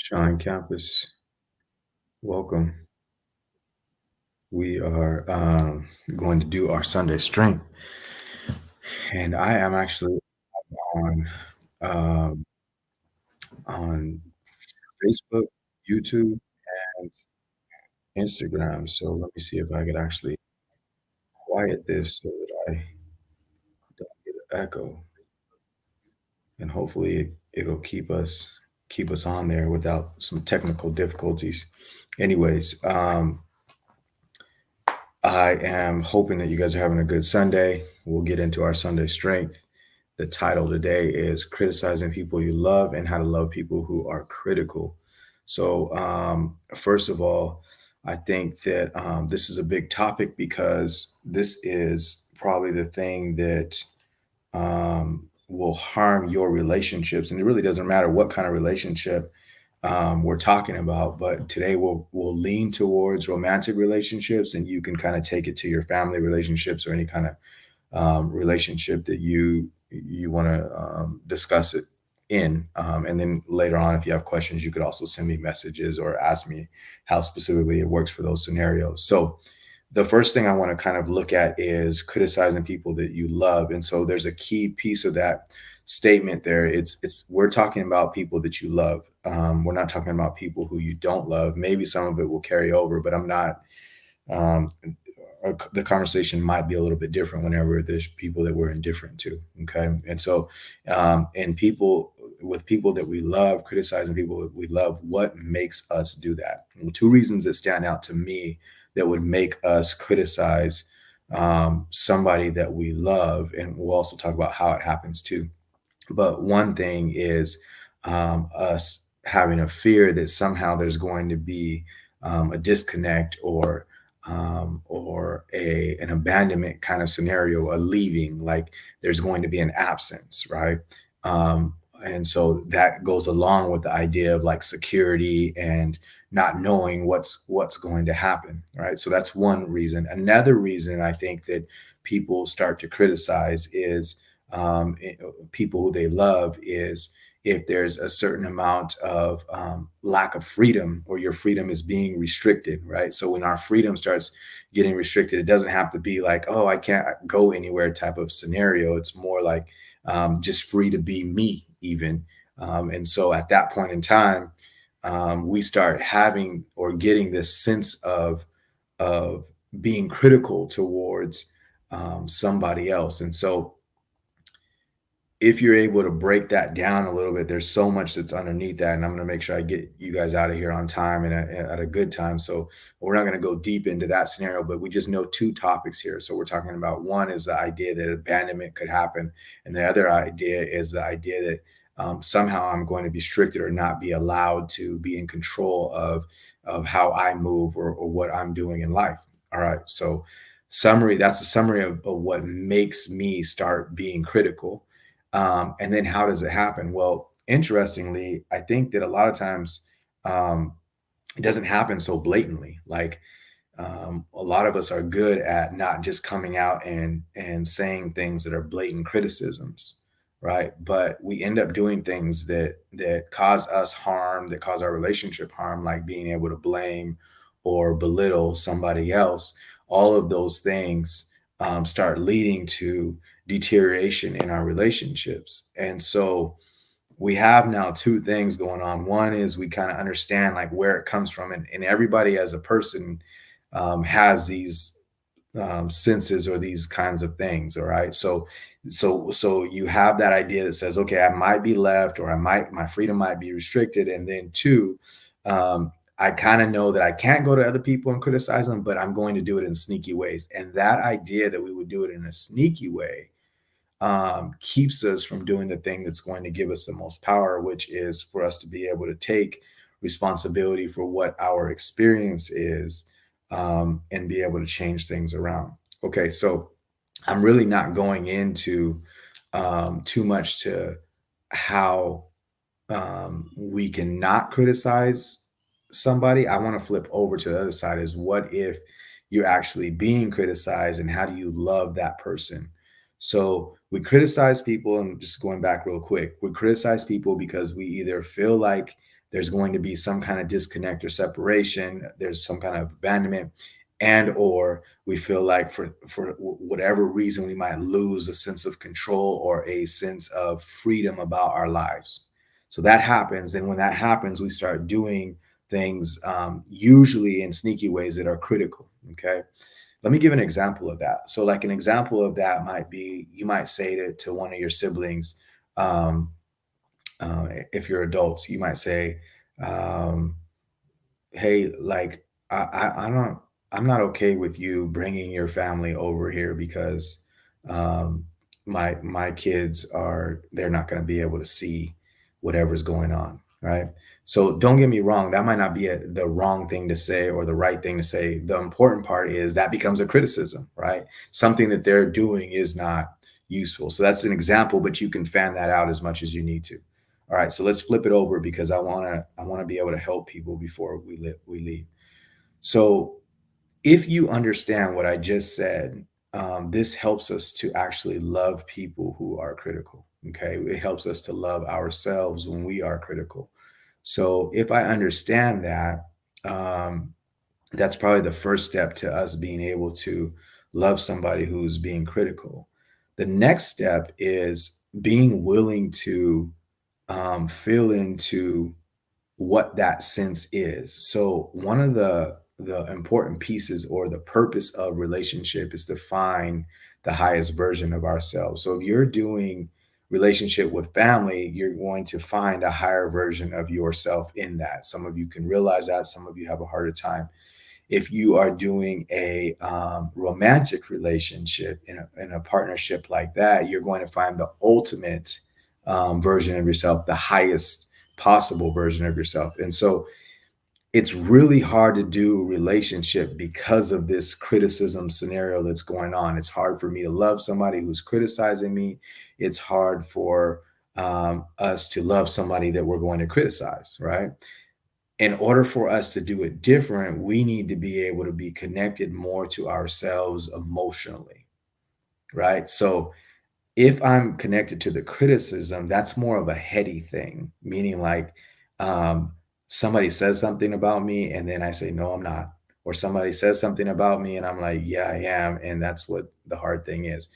Shine Campus, welcome. We are going to do our Sunday strength, and I am actually on um, on Facebook, YouTube, and Instagram. So let me see if I could actually quiet this so that I don't get an echo, and hopefully it'll keep us on there without some technical difficulties. Anyways, I am hoping that you guys are having a good Sunday. We'll get into our Sunday strength. The title today is Criticizing People You Love and How to Love People Who Are Critical. So, first of all, I think that this is a big topic because this is probably the thing that will harm your relationships. And it really doesn't matter what kind of relationship we're talking about. But today we'll lean towards romantic relationships, and you can kind of take it to your family relationships or any kind of relationship that you want to discuss it in. And then later on, if you have questions, you could also send me messages or ask me how specifically it works for those scenarios. So the first thing I want to kind of look at is criticizing people that you love. And so there's a key piece of that statement there. It's we're talking about people that you love. We're not talking about people who you don't love. Maybe some of it will carry over, but I'm not. Um, the conversation might be a little bit different whenever there's people that we're indifferent to. Okay, and so and people with people that we love, criticizing people that we love, what makes us do that? And two reasons that stand out to me that would make us criticize somebody that we love, and we'll also talk about how it happens too. But one thing is us having a fear that somehow there's going to be a disconnect or a an abandonment kind of scenario, a leaving, like there's going to be an absence, right? And so that goes along with the idea of like security and not knowing what's going to happen, right? So that's one reason. Another reason I think that people start to criticize is people who they love is if there's a certain amount of lack of freedom or your freedom is being restricted, right? So when our freedom starts getting restricted, it doesn't have to be like, oh, I can't go anywhere type of scenario. It's more like just free to be me, even. And so at that point in time, we start having or getting this sense of being critical towards somebody else. And so if you're able to break that down a little bit, there's so much that's underneath that, and I'm gonna make sure I get you guys out of here on time and at a good time. So we're not gonna go deep into that scenario, but we just know two topics here. So we're talking about one is the idea that abandonment could happen, and the other idea is the idea that somehow I'm going to be restricted or not be allowed to be in control of how I move or what I'm doing in life. All right. So summary, that's a summary of what makes me start being critical, and then how does it happen? Well, interestingly, I think that a lot of times um, it doesn't happen so blatantly. Like a lot of us are good at not just coming out and saying things that are blatant criticisms, right? But we end up doing things that cause us harm, that cause our relationship harm, like being able to blame or belittle somebody else. All of those things start leading to deterioration in our relationships. And so we have now two things going on. One is we kind of understand like where it comes from, and everybody as a person has these senses or these kinds of things. All right, so you have that idea that says, okay, I might be left, or I might my freedom might be restricted, and then two, I kind of know that I can't go to other people and criticize them, but I'm going to do it in sneaky ways. And that idea that we would do it in a sneaky way keeps us from doing the thing that's going to give us the most power, which is for us to be able to take responsibility for what our experience is, and be able to change things around. Okay, so I'm really not going into too much to how we can not criticize somebody. I want to flip over to the other side is what if you're actually being criticized and how do you love that person? So we criticize people, and just going back real quick, we criticize people because we either feel like there's going to be some kind of disconnect or separation, there's some kind of abandonment, and or we feel like for whatever reason we might lose a sense of control or a sense of freedom about our lives. So that happens, and when that happens, we start doing things, usually in sneaky ways that are critical. Okay, let me give an example of that. So, like an example of that might be you might say to one of your siblings, um, if you're adults, you might say, um, "Hey, like I don't, I'm not okay with you bringing your family over here because um, my kids are they're not going to be able to see whatever's going on, right?" So don't get me wrong, that might not be the wrong thing to say or the right thing to say. The important part is that becomes a criticism, right? Something that they're doing is not useful. So that's an example, but you can fan that out as much as you need to. All right, so let's flip it over because I want to be able to help people before we leave. So if you understand what I just said, this helps us to actually love people who are critical. Okay, it helps us to love ourselves when we are critical. So if I understand that, um, that's probably the first step to us being able to love somebody who's being critical. The next step is being willing to feel into what that sense is. So one of the important pieces or the purpose of relationship is to find the highest version of ourselves. So if you're doing relationship with family, you're going to find a higher version of yourself in that. Some of you can realize that, some of you have a harder time. If you are doing a romantic relationship in a partnership like that, you're going to find the ultimate version of yourself, the highest possible version of yourself. And so it's really hard to do relationship because of this criticism scenario that's going on. It's hard for me to love somebody who's criticizing me. It's hard for us to love somebody that we're going to criticize, right? In order for us to do it different, we need to be able to be connected more to ourselves emotionally, right? So if I'm connected to the criticism, that's more of a heady thing, meaning like um, somebody says something about me and then I say, no, I'm not. Or somebody says something about me and I'm like, yeah, I am. And that's what the hard thing is.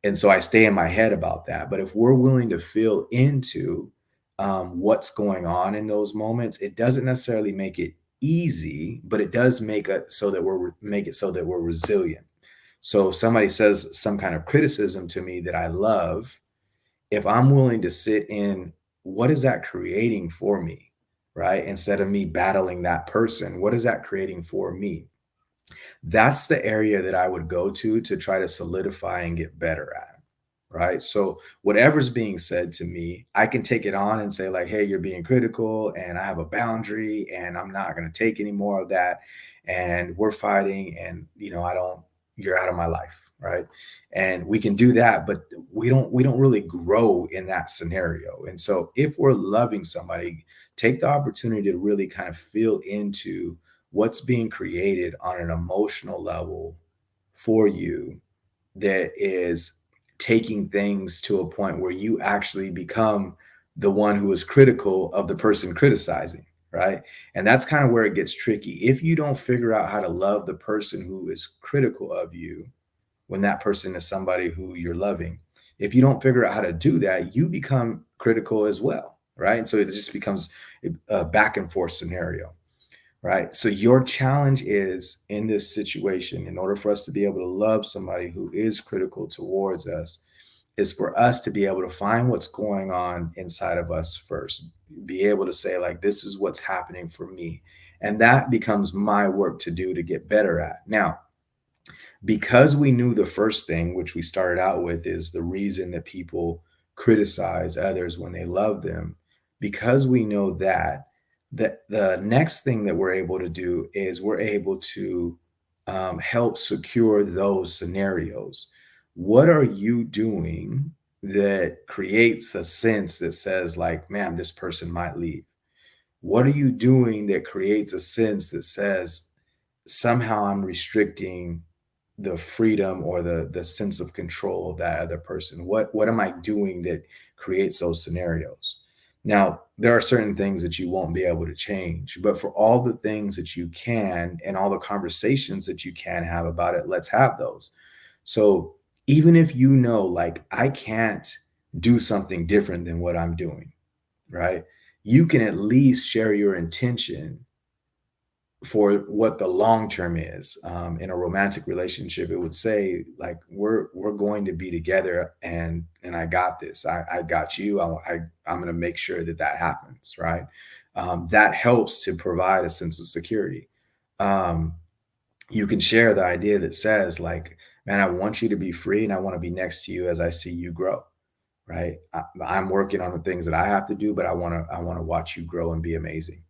And so I stay in my head about that. But if we're willing to feel into what's going on in those moments, it doesn't necessarily make it easy, but it does make it so that we're resilient. So if somebody says some kind of criticism to me that I love, if I'm willing to sit in what is that creating for me, right? Instead of me battling that person, what is that creating for me? That's the area that I would go to try to solidify and get better at, right? So whatever's being said to me, I can take it on and say like, "Hey, you're being critical and I have a boundary and I'm not going to take any more of that and we're fighting and I don't you're out of my life." Right? And we can do that, but we don't really grow in that scenario. And so if we're loving somebody, take the opportunity to really kind of feel into what's being created on an emotional level for you that is taking things to a point where you actually become the one who is critical of the person criticizing, right? And that's kind of where it gets tricky. If you don't figure out how to love the person who is critical of you, when that person is somebody who you're loving, if you don't figure out how to do that, you become critical as well, right? And so it just becomes a back and forth scenario, right? So your challenge is in this situation, in order for us to be able to love somebody who is critical towards us, is for us to be able to find what's going on inside of us first, be able to say, like, this is what's happening for me. And that becomes my work to do to get better at. Now, because we knew the first thing, which we started out with, is the reason that people criticize others when they love them, because we know that, the next thing that we're able to do is we're able to help secure those scenarios. What are you doing that creates a sense that says, like, man, this person might leave? What are you doing that creates a sense that says, somehow I'm restricting the freedom or the sense of control of that other person? What am I doing that creates those scenarios? Now, there are certain things that you won't be able to change, but for all the things that you can and all the conversations that you can have about it, let's have those. So even if you know, like, I can't do something different than what I'm doing, right? You can at least share your intention for what the long term is. In a romantic relationship, it would say like we're going to be together, and I got this. I got you. I'm going to make sure that that happens. Right. That helps to provide a sense of security. Um, you can share the idea that says like, man, I want you to be free, and I want to be next to you as I see you grow. Right. I'm working on the things that I have to do, but I want to watch you grow and be amazing.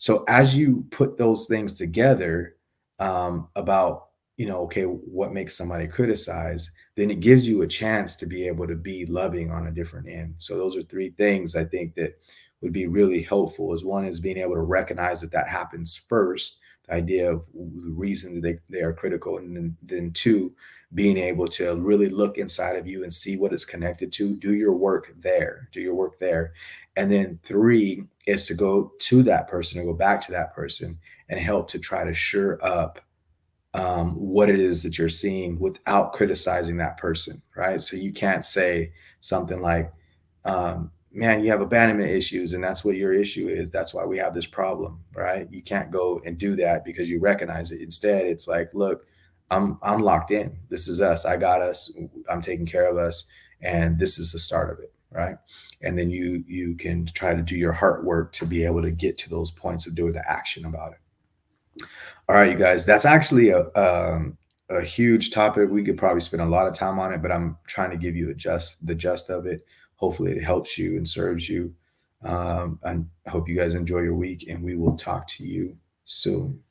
So as you put those things together, about, okay, what makes somebody criticize, then it gives you a chance to be able to be loving on a different end. So those are three things I think that would be really helpful. Is one is being able to recognize that that happens first, the idea of the reason that they are critical, and then two, being able to really look inside of you and see what it's connected to. Do your work there. And then three is to go to that person or go back to that person and help to try to shore up, what it is that you're seeing without criticizing that person, right? So you can't say something like, man, you have abandonment issues and that's what your issue is. That's why we have this problem, right? You can't go and do that because you recognize it. Instead, it's like, look, I'm locked in. This is us. I got us. I'm taking care of us, and this is the start of it, right? And then you can try to do your heart work to be able to get to those points of doing the action about it. All right, you guys, that's actually a huge topic. We could probably spend a lot of time on it, but I'm trying to give you the gist of it. Hopefully, it helps you and serves you. And I hope you guys enjoy your week, and we will talk to you soon.